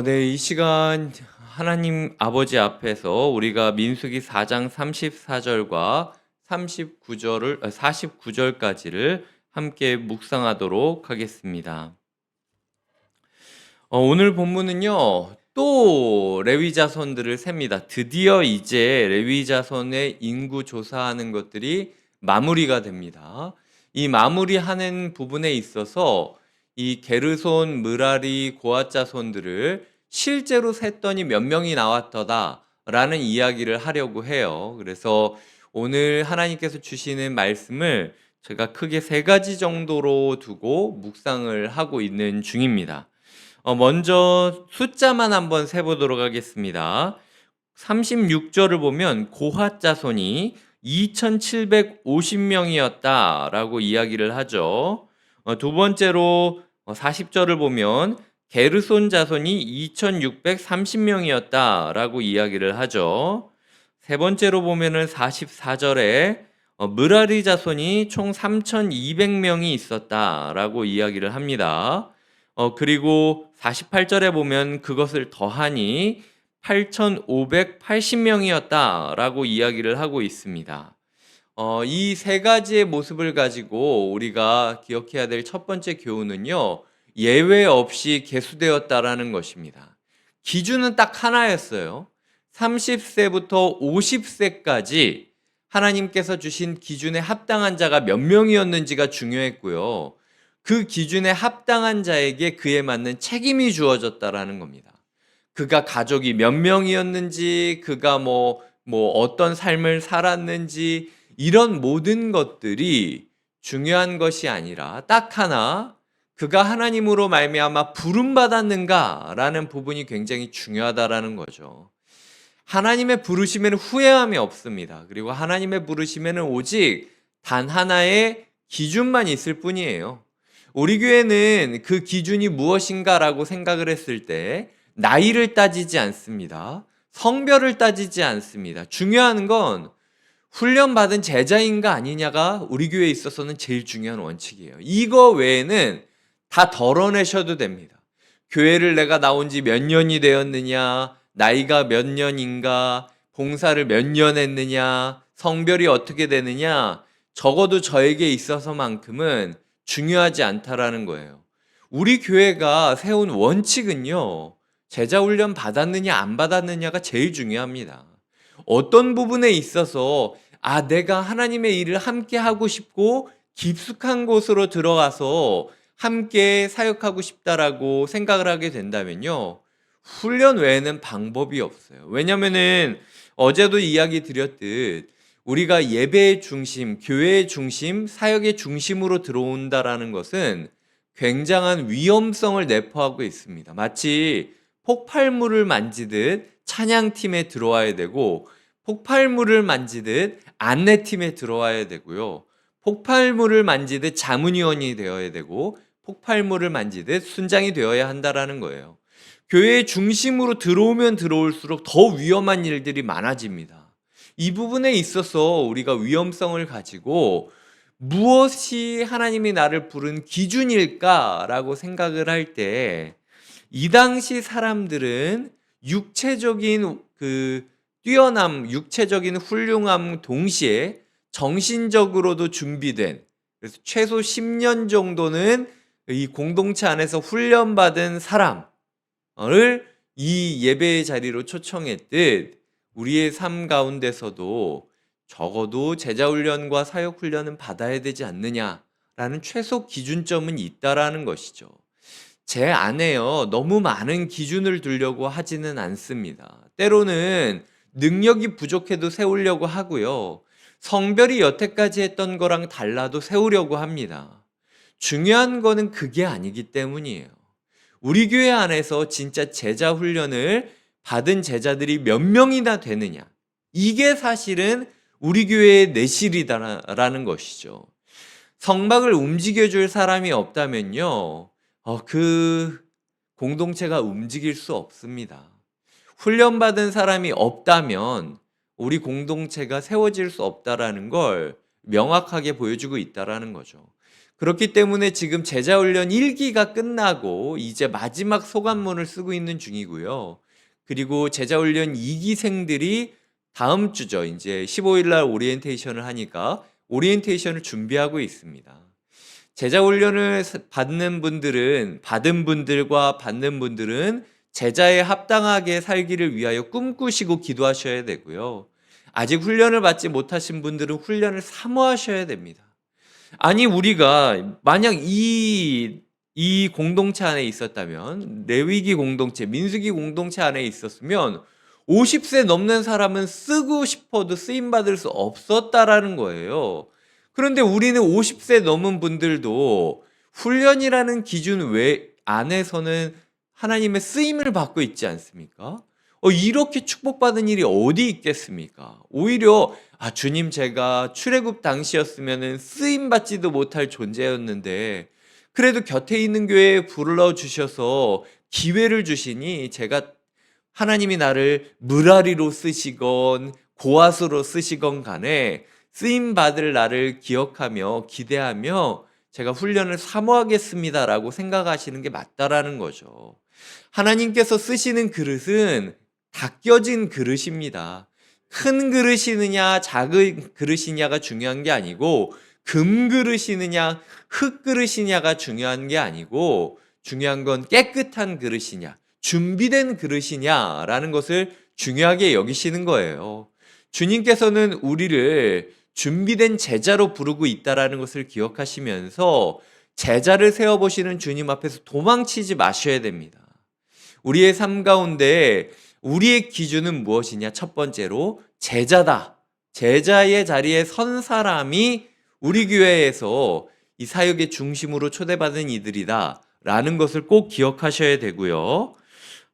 네. 이 시간 하나님 아버지 앞에서 우리가 민수기 4장 34절과 39절을 49절까지를 함께 묵상하도록 하겠습니다. 오늘 본문은요. 또 레위 자손들을 셉니다. 드디어 이제 레위 자손의 인구 조사하는 것들이 마무리가 됩니다. 이 마무리하는 부분에 있어서 이 게르손, 므라리, 고앗 자손들을 실제로 셌더니 몇 명이 나왔더다라는 이야기를 하려고 해요. 그래서 오늘 하나님께서 주시는 말씀을 제가 크게 세 가지 정도로 두고 묵상을 하고 있는 중입니다. 먼저 숫자만 한번 세보도록 하겠습니다. 36절을 보면 고핫 자손이 2750명이었다라고 이야기를 하죠. 두 번째로 40절을 보면 게르손 자손이 2630명이었다라고 이야기를 하죠. 세 번째로 보면은 44절에 므라리 자손이 총 3200명이 있었다라고 이야기를 합니다. 그리고 48절에 보면 그것을 더하니 8580명이었다라고 이야기를 하고 있습니다. 이 세 가지의 모습을 가지고 우리가 기억해야 될 첫 번째 교훈은요. 예외 없이 계수되었다라는 것입니다. 기준은 딱 하나였어요. 30세부터 50세까지 하나님께서 주신 기준에 합당한 자가 몇 명이었는지가 중요했고요. 그 기준에 합당한 자에게 그에 맞는 책임이 주어졌다라는 겁니다. 그가 가족이 몇 명이었는지, 그가 어떤 삶을 살았는지, 이런 모든 것들이 중요한 것이 아니라 딱 하나, 그가 하나님으로 말미암아 부름 받았는가라는 부분이 굉장히 중요하다라는 거죠. 하나님의 부르심에는 후회함이 없습니다. 그리고 하나님의 부르심에는 오직 단 하나의 기준만 있을 뿐이에요. 우리 교회는 그 기준이 무엇인가라고 생각을 했을 때 나이를 따지지 않습니다. 성별을 따지지 않습니다. 중요한 건 훈련받은 제자인가 아니냐가 우리 교회에 있어서는 제일 중요한 원칙이에요. 이거 외에는 다 덜어내셔도 됩니다. 교회를 내가 나온 지 몇 년이 되었느냐, 나이가 몇 년인가, 봉사를 몇 년 했느냐, 성별이 어떻게 되느냐, 적어도 저에게 있어서만큼은 중요하지 않다라는 거예요. 우리 교회가 세운 원칙은요, 제자훈련 받았느냐 안 받았느냐가 제일 중요합니다. 어떤 부분에 있어서 내가 하나님의 일을 함께 하고 싶고 깊숙한 곳으로 들어가서 함께 사역하고 싶다라고 생각을 하게 된다면요. 훈련 외에는 방법이 없어요. 왜냐면은 어제도 이야기 드렸듯 우리가 예배의 중심, 교회의 중심, 사역의 중심으로 들어온다라는 것은 굉장한 위험성을 내포하고 있습니다. 마치 폭발물을 만지듯 찬양팀에 들어와야 되고 폭발물을 만지듯 안내팀에 들어와야 되고요. 폭발물을 만지듯 자문위원이 되어야 되고 폭발물을 만지듯 순장이 되어야 한다라는 거예요. 교회의 중심으로 들어오면 들어올수록 더 위험한 일들이 많아집니다. 이 부분에 있어서 우리가 위험성을 가지고 무엇이 하나님이 나를 부른 기준일까라고 생각을 할 때 이 당시 사람들은 육체적인 뛰어남, 육체적인 훌륭함 동시에 정신적으로도 준비된, 그래서 최소 10년 정도는 이 공동체 안에서 훈련받은 사람을 이 예배의 자리로 초청했듯 우리의 삶 가운데서도 적어도 제자훈련과 사역훈련은 받아야 되지 않느냐라는 최소 기준점은 있다라는 것이죠. 제 안에요, 너무 많은 기준을 두려고 하지는 않습니다. 때로는 능력이 부족해도 세우려고 하고요. 성별이 여태까지 했던 거랑 달라도 세우려고 합니다. 중요한 거는 그게 아니기 때문이에요. 우리 교회 안에서 진짜 제자 훈련을 받은 제자들이 몇 명이나 되느냐. 이게 사실은 우리 교회의 내실이다라는 것이죠. 성막을 움직여줄 사람이 없다면요. 그 공동체가 움직일 수 없습니다. 훈련받은 사람이 없다면 우리 공동체가 세워질 수 없다라는 걸 명확하게 보여주고 있다라는 거죠. 그렇기 때문에 지금 제자훈련 1기가 끝나고 이제 마지막 소감문을 쓰고 있는 중이고요. 그리고 제자훈련 2기생들이 다음 주죠. 이제 15일 날 오리엔테이션을 하니까 오리엔테이션을 준비하고 있습니다. 제자훈련을 받은 분들과 받는 분들은 제자에 합당하게 살기를 위하여 꿈꾸시고 기도하셔야 되고요. 아직 훈련을 받지 못하신 분들은 훈련을 사모하셔야 됩니다. 아니, 우리가 만약 이 공동체 안에 있었다면, 레위기 공동체, 민수기 공동체 안에 있었으면 50세 넘는 사람은 쓰고 싶어도 쓰임받을 수 없었다라는 거예요. 그런데 우리는 50세 넘은 분들도 훈련이라는 기준 외 안에서는 하나님의 쓰임을 받고 있지 않습니까? 이렇게 축복받은 일이 어디 있겠습니까? 오히려 주님, 제가 출애굽 당시였으면은 쓰임 받지도 못할 존재였는데 그래도 곁에 있는 교회에 불러 주셔서 기회를 주시니 제가 하나님이 나를 무라리로 쓰시건 고아수로 쓰시건 간에 쓰임 받을 나를 기억하며 기대하며 제가 훈련을 사모하겠습니다라고 생각하시는 게 맞다라는 거죠. 하나님께서 쓰시는 그릇은 닦여진 그릇입니다. 큰 그릇이느냐 작은 그릇이냐가 중요한 게 아니고, 금 그릇이느냐 흙 그릇이냐가 중요한 게 아니고, 중요한 건 깨끗한 그릇이냐 준비된 그릇이냐라는 것을 중요하게 여기시는 거예요. 주님께서는 우리를 준비된 제자로 부르고 있다라는 것을 기억하시면서 제자를 세워보시는 주님 앞에서 도망치지 마셔야 됩니다. 우리의 삶 가운데 우리의 기준은 무엇이냐? 첫 번째로 제자다. 제자의 자리에 선 사람이 우리 교회에서 이 사역의 중심으로 초대받은 이들이다 라는 것을 꼭 기억하셔야 되고요.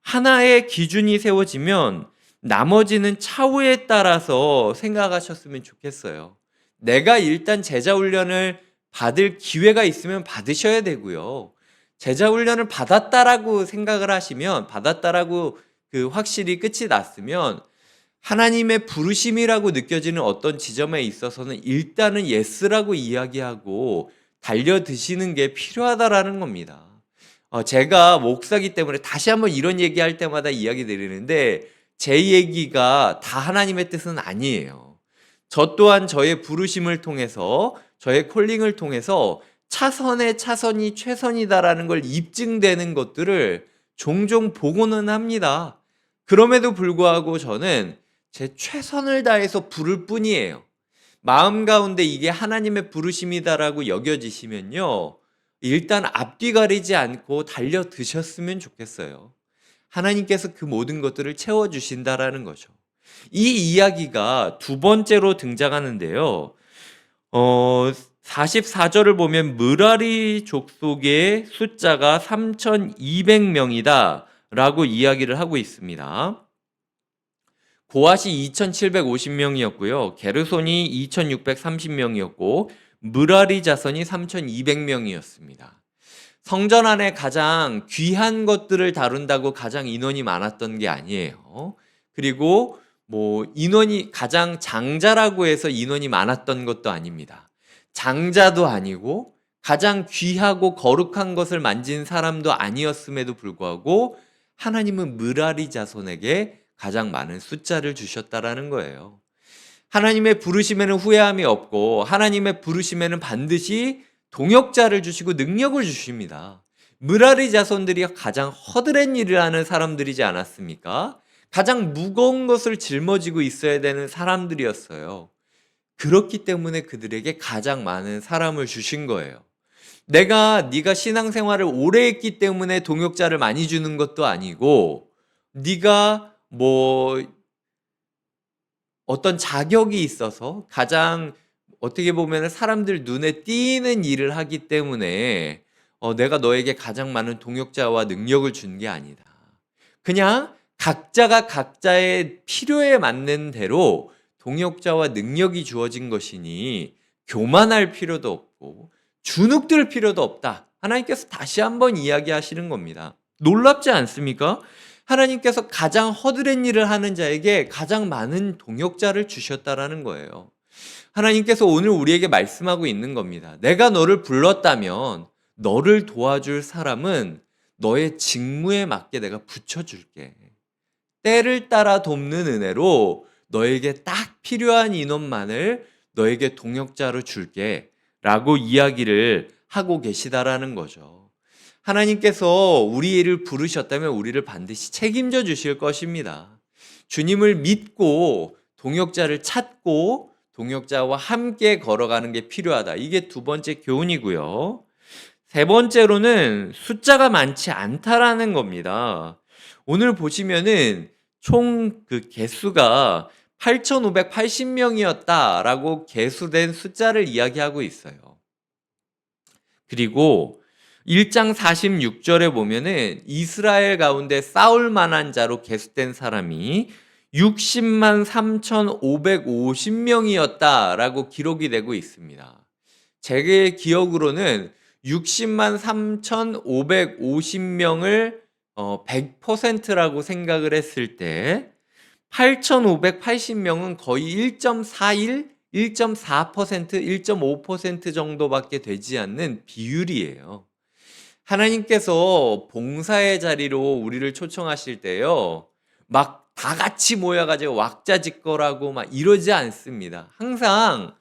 하나의 기준이 세워지면 나머지는 차후에 따라서 생각하셨으면 좋겠어요. 내가 일단 제자훈련을 받을 기회가 있으면 받으셔야 되고요. 제자훈련을 받았다라고 생각을 하시면, 받았다라고 확실히 끝이 났으면 하나님의 부르심이라고 느껴지는 어떤 지점에 있어서는 일단은 예스라고 이야기하고 달려드시는 게 필요하다라는 겁니다. 제가 목사기 때문에 다시 한번 이런 얘기할 때마다 이야기 드리는데, 제 얘기가 다 하나님의 뜻은 아니에요. 저 또한 저의 부르심을 통해서, 저의 콜링을 통해서 차선의 차선이 최선이다라는 걸 입증되는 것들을 종종 보고는 합니다. 그럼에도 불구하고 저는 제 최선을 다해서 부를 뿐이에요. 마음 가운데 이게 하나님의 부르심이다라고 여겨지시면요, 일단 앞뒤 가리지 않고 달려드셨으면 좋겠어요. 하나님께서 그 모든 것들을 채워주신다라는 거죠. 이 이야기가 두 번째로 등장하는데요. 44절을 보면 무라리 족속의 숫자가 3,200명이다 라고 이야기를 하고 있습니다. 고핫이 2,750명이었고요. 게르손이 2,630명이었고 무라리 자손이 3,200명이었습니다. 성전 안에 가장 귀한 것들을 다룬다고 가장 인원이 많았던 게 아니에요. 그리고 인원이 가장 장자라고 해서 인원이 많았던 것도 아닙니다. 장자도 아니고 가장 귀하고 거룩한 것을 만진 사람도 아니었음에도 불구하고 하나님은 무라리 자손에게 가장 많은 숫자를 주셨다라는 거예요. 하나님의 부르심에는 후회함이 없고 하나님의 부르심에는 반드시 동역자를 주시고 능력을 주십니다. 무라리 자손들이 가장 허드렛 일을 하는 사람들이지 않았습니까? 가장 무거운 것을 짊어지고 있어야 되는 사람들이었어요. 그렇기 때문에 그들에게 가장 많은 사람을 주신 거예요. 네가 신앙생활을 오래 했기 때문에 동역자를 많이 주는 것도 아니고, 네가 어떤 자격이 있어서 가장 어떻게 보면 사람들 눈에 띄는 일을 하기 때문에 내가 너에게 가장 많은 동역자와 능력을 준 게 아니다. 그냥 각자가 각자의 필요에 맞는 대로 동역자와 능력이 주어진 것이니 교만할 필요도 없고 주눅들 필요도 없다. 하나님께서 다시 한번 이야기하시는 겁니다. 놀랍지 않습니까? 하나님께서 가장 허드렛 일을 하는 자에게 가장 많은 동역자를 주셨다라는 거예요. 하나님께서 오늘 우리에게 말씀하고 있는 겁니다. 내가 너를 불렀다면 너를 도와줄 사람은 너의 직무에 맞게 내가 붙여줄게. 때를 따라 돕는 은혜로 너에게 딱 필요한 인원만을 너에게 동역자로 줄게 라고 이야기를 하고 계시다라는 거죠. 하나님께서 우리를 부르셨다면 우리를 반드시 책임져 주실 것입니다. 주님을 믿고 동역자를 찾고 동역자와 함께 걸어가는 게 필요하다. 이게 두 번째 교훈이고요. 세 번째로는 숫자가 많지 않다라는 겁니다. 오늘 보시면은 총 그 개수가 8,580명이었다라고 개수된 숫자를 이야기하고 있어요. 그리고 1장 46절에 보면은 이스라엘 가운데 싸울 만한 자로 개수된 사람이 60만 3,550명이었다라고 기록이 되고 있습니다. 제 기억으로는 60만 3,550명을 100%라고 생각을 했을 때 8,580명은 거의 1.41, 1.4%, 1.5% 정도밖에 되지 않는 비율이에요. 하나님께서 봉사의 자리로 우리를 초청하실 때요, 막 다 같이 모여가지고 왁자지껄하고 막 이러지 않습니다. 항상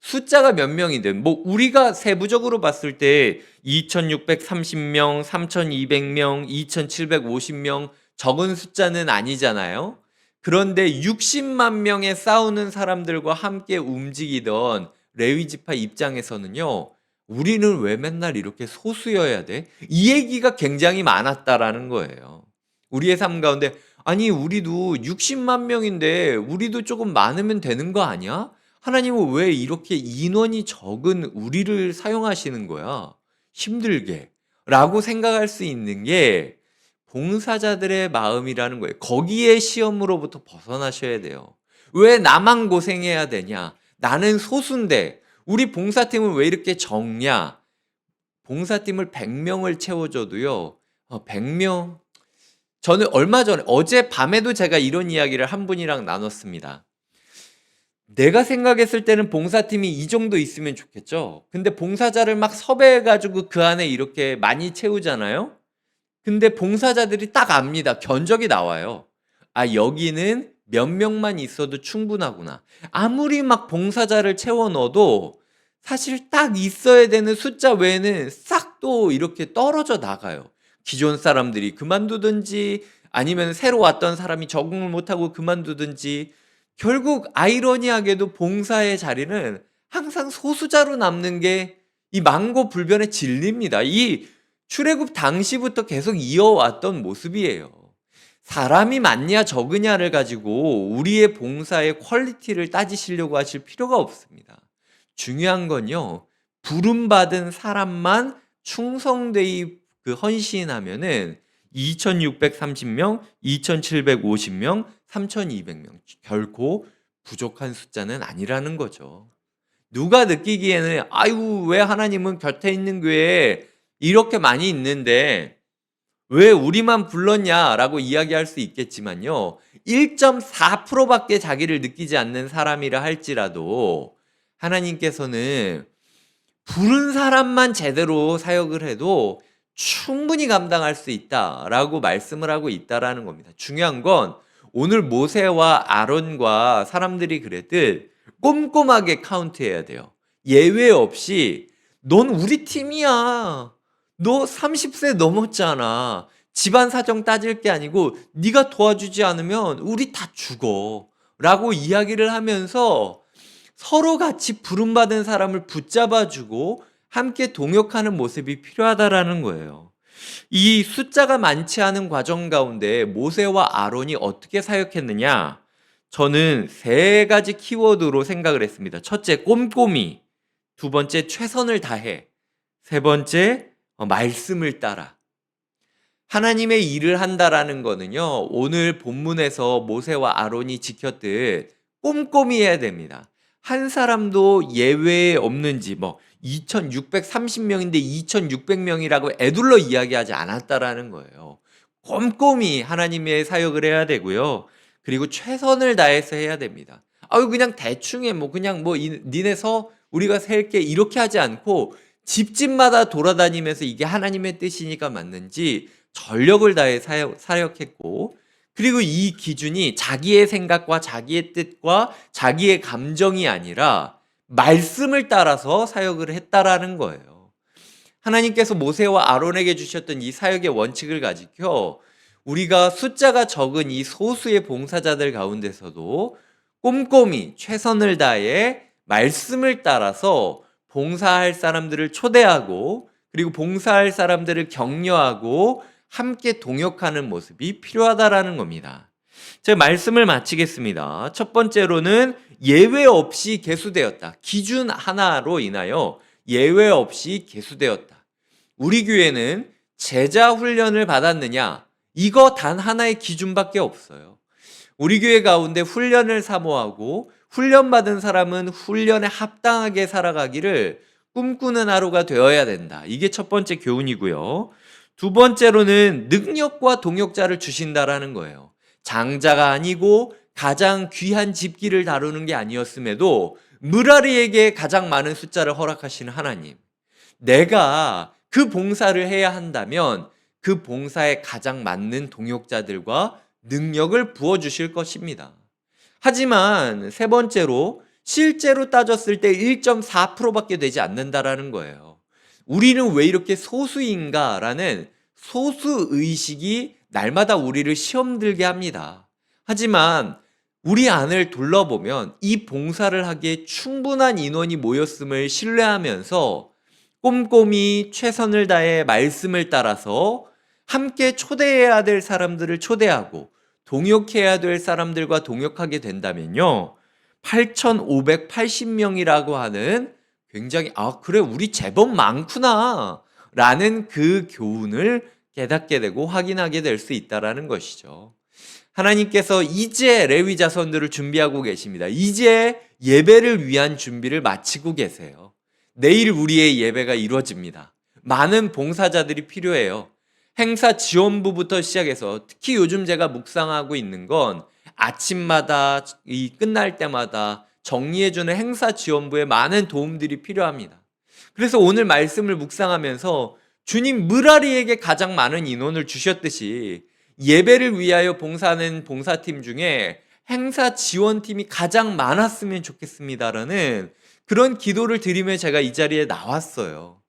숫자가 몇 명이든, 뭐 우리가 세부적으로 봤을 때 2,630명, 3,200명, 2,750명 적은 숫자는 아니잖아요. 그런데 60만 명의 싸우는 사람들과 함께 움직이던 레위 지파 입장에서는요, 우리는 왜 맨날 이렇게 소수여야 돼? 이 얘기가 굉장히 많았다라는 거예요. 우리의 삶 가운데, 아니 우리도 60만 명인데 우리도 조금 많으면 되는 거 아니야? 하나님은 왜 이렇게 인원이 적은 우리를 사용하시는 거야? 힘들게. 라고 생각할 수 있는 게 봉사자들의 마음이라는 거예요. 거기에 시험으로부터 벗어나셔야 돼요. 왜 나만 고생해야 되냐? 나는 소수인데 우리 봉사팀은 왜 이렇게 적냐? 봉사팀을 100명을 채워줘도요. 100명. 저는 얼마 전에 어젯밤에도 제가 이런 이야기를 한 분이랑 나눴습니다. 내가 생각했을 때는 봉사팀이 이 정도 있으면 좋겠죠. 근데 봉사자를 막 섭외해가지고 그 안에 이렇게 많이 채우잖아요. 근데 봉사자들이 딱 압니다. 견적이 나와요. 아, 여기는 몇 명만 있어도 충분하구나. 아무리 막 봉사자를 채워 넣어도 사실 딱 있어야 되는 숫자 외에는 싹 또 이렇게 떨어져 나가요. 기존 사람들이 그만두든지 아니면 새로 왔던 사람이 적응을 못하고 그만두든지, 결국 아이러니하게도 봉사의 자리는 항상 소수자로 남는 게 이 만고불변의 진리입니다. 이 출애굽 당시부터 계속 이어왔던 모습이에요. 사람이 많냐 적으냐를 가지고 우리의 봉사의 퀄리티를 따지시려고 하실 필요가 없습니다. 중요한 건요, 부름받은 사람만 충성되이 헌신하면은 2,630명, 2,750명, 3,200명 결코 부족한 숫자는 아니라는 거죠. 누가 느끼기에는 아유 왜 하나님은 곁에 있는 교회에 이렇게 많이 있는데 왜 우리만 불렀냐라고 이야기할 수 있겠지만요. 1.4%밖에 자기를 느끼지 않는 사람이라 할지라도 하나님께서는 부른 사람만 제대로 사역을 해도 충분히 감당할 수 있다라고 말씀을 하고 있다라는 겁니다. 중요한 건 오늘 모세와 아론과 사람들이 그랬듯 꼼꼼하게 카운트해야 돼요. 예외 없이 넌 우리 팀이야. 너 30세 넘었잖아. 집안 사정 따질 게 아니고 네가 도와주지 않으면 우리 다 죽어. 라고 이야기를 하면서 서로 같이 부름받은 사람을 붙잡아주고 함께 동역하는 모습이 필요하다라는 거예요. 이 숫자가 많지 않은 과정 가운데 모세와 아론이 어떻게 사역했느냐? 저는 세 가지 키워드로 생각을 했습니다. 첫째, 꼼꼼히. 두 번째, 최선을 다해. 세 번째, 말씀을 따라. 하나님의 일을 한다라는 거는요, 오늘 본문에서 모세와 아론이 지켰듯 꼼꼼히 해야 됩니다. 한 사람도 예외 없는지, 2,630명인데 2,600명이라고 애둘러 이야기하지 않았다라는 거예요. 꼼꼼히 하나님의 사역을 해야 되고요. 그리고 최선을 다해서 해야 됩니다. 아유 그냥 대충 해. 뭐 그냥 뭐 니네 서 우리가 셀게 이렇게 하지 않고 집집마다 돌아다니면서 이게 하나님의 뜻이니까 맞는지 전력을 다해 사역했고 그리고 이 기준이 자기의 생각과 자기의 뜻과 자기의 감정이 아니라 말씀을 따라서 사역을 했다라는 거예요. 하나님께서 모세와 아론에게 주셨던 이 사역의 원칙을 가지고 우리가 숫자가 적은 이 소수의 봉사자들 가운데서도 꼼꼼히 최선을 다해 말씀을 따라서 봉사할 사람들을 초대하고 그리고 봉사할 사람들을 격려하고 함께 동역하는 모습이 필요하다라는 겁니다. 제가 말씀을 마치겠습니다. 첫 번째로는 예외 없이 계수되었다. 기준 하나로 인하여 예외 없이 계수되었다. 우리 교회는 제자 훈련을 받았느냐? 이거 단 하나의 기준밖에 없어요. 우리 교회 가운데 훈련을 사모하고 훈련받은 사람은 훈련에 합당하게 살아가기를 꿈꾸는 하루가 되어야 된다. 이게 첫 번째 교훈이고요. 두 번째로는 능력과 동역자를 주신다라는 거예요. 장자가 아니고 가장 귀한 집기를 다루는 게 아니었음에도 무라리에게 가장 많은 숫자를 허락하시는 하나님. 내가 그 봉사를 해야 한다면 그 봉사에 가장 맞는 동역자들과 능력을 부어주실 것입니다. 하지만 세 번째로 실제로 따졌을 때 1.4%밖에 되지 않는다라는 거예요. 우리는 왜 이렇게 소수인가라는 소수의식이 날마다 우리를 시험 들게 합니다. 하지만 우리 안을 둘러보면 이 봉사를 하기에 충분한 인원이 모였음을 신뢰하면서 꼼꼼히 최선을 다해 말씀을 따라서 함께 초대해야 될 사람들을 초대하고 동역해야 될 사람들과 동역하게 된다면요. 8,580명이라고 하는 굉장히 그래 우리 제법 많구나 라는 그 교훈을 깨닫게 되고 확인하게 될 수 있다는 것이죠. 하나님께서 이제 레위 자손들을 준비하고 계십니다. 이제 예배를 위한 준비를 마치고 계세요. 내일 우리의 예배가 이루어집니다. 많은 봉사자들이 필요해요. 행사 지원부부터 시작해서 특히 요즘 제가 묵상하고 있는 건 아침마다 이 끝날 때마다 정리해주는 행사 지원부에 많은 도움들이 필요합니다. 그래서 오늘 말씀을 묵상하면서 주님 무라리에게 가장 많은 인원을 주셨듯이 예배를 위하여 봉사하는 봉사팀 중에 행사 지원팀이 가장 많았으면 좋겠습니다라는 그런 기도를 드리며 제가 이 자리에 나왔어요.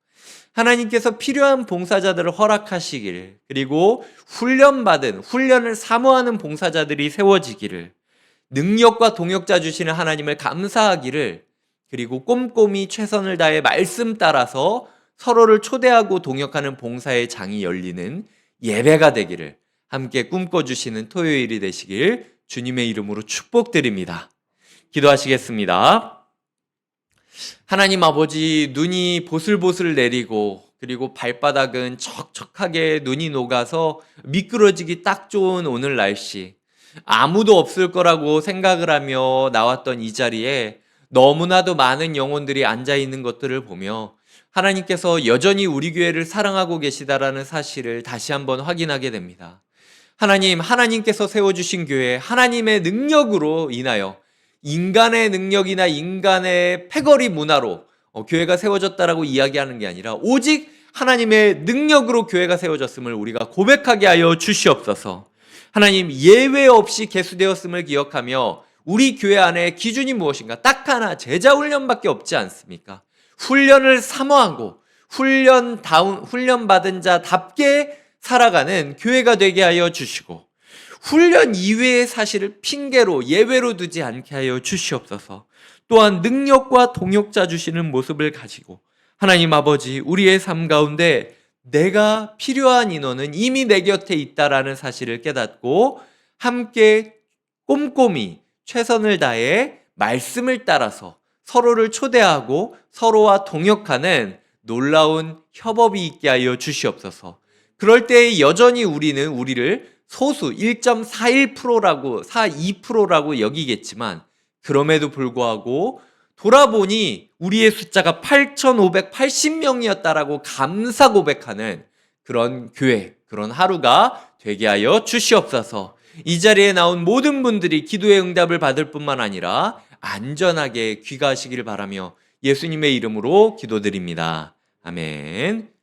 하나님께서 필요한 봉사자들을 허락하시길, 그리고 훈련을 사모하는 봉사자들이 세워지기를, 능력과 동역자 주시는 하나님을 감사하기를, 그리고 꼼꼼히 최선을 다해 말씀 따라서 서로를 초대하고 동역하는 봉사의 장이 열리는 예배가 되기를 함께 꿈꿔주시는 토요일이 되시길 주님의 이름으로 축복드립니다. 기도하시겠습니다. 하나님 아버지, 눈이 보슬보슬 내리고 그리고 발바닥은 척척하게 눈이 녹아서 미끄러지기 딱 좋은 오늘 날씨, 아무도 없을 거라고 생각을 하며 나왔던 이 자리에 너무나도 많은 영혼들이 앉아있는 것들을 보며 하나님께서 여전히 우리 교회를 사랑하고 계시다라는 사실을 다시 한번 확인하게 됩니다. 하나님께서 세워주신 교회, 하나님의 능력으로 인하여 인간의 능력이나 인간의 패거리 문화로 교회가 세워졌다라고 이야기하는 게 아니라 오직 하나님의 능력으로 교회가 세워졌음을 우리가 고백하게 하여 주시옵소서. 하나님, 예외 없이 개수되었음을 기억하며 우리 교회 안에 기준이 무엇인가? 딱 하나, 제자 훈련밖에 없지 않습니까? 훈련을 사모하고 훈련받은 자답게 살아가는 교회가 되게 하여 주시고, 훈련 이외의 사실을 핑계로 예외로 두지 않게 하여 주시옵소서. 또한 능력과 동역자 주시는 모습을 가지고 하나님 아버지, 우리의 삶 가운데 내가 필요한 인원은 이미 내 곁에 있다라는 사실을 깨닫고 함께 꼼꼼히 최선을 다해 말씀을 따라서 서로를 초대하고 서로와 동역하는 놀라운 협업이 있게 하여 주시옵소서. 그럴 때 여전히 우리는 우리를 소수 1.42%라고 여기겠지만, 그럼에도 불구하고 돌아보니 우리의 숫자가 8,580명이었다라고 감사 고백하는 그런 교회, 그런 하루가 되게 하여 주시옵소서. 이 자리에 나온 모든 분들이 기도의 응답을 받을 뿐만 아니라 안전하게 귀가하시길 바라며 예수님의 이름으로 기도드립니다. 아멘.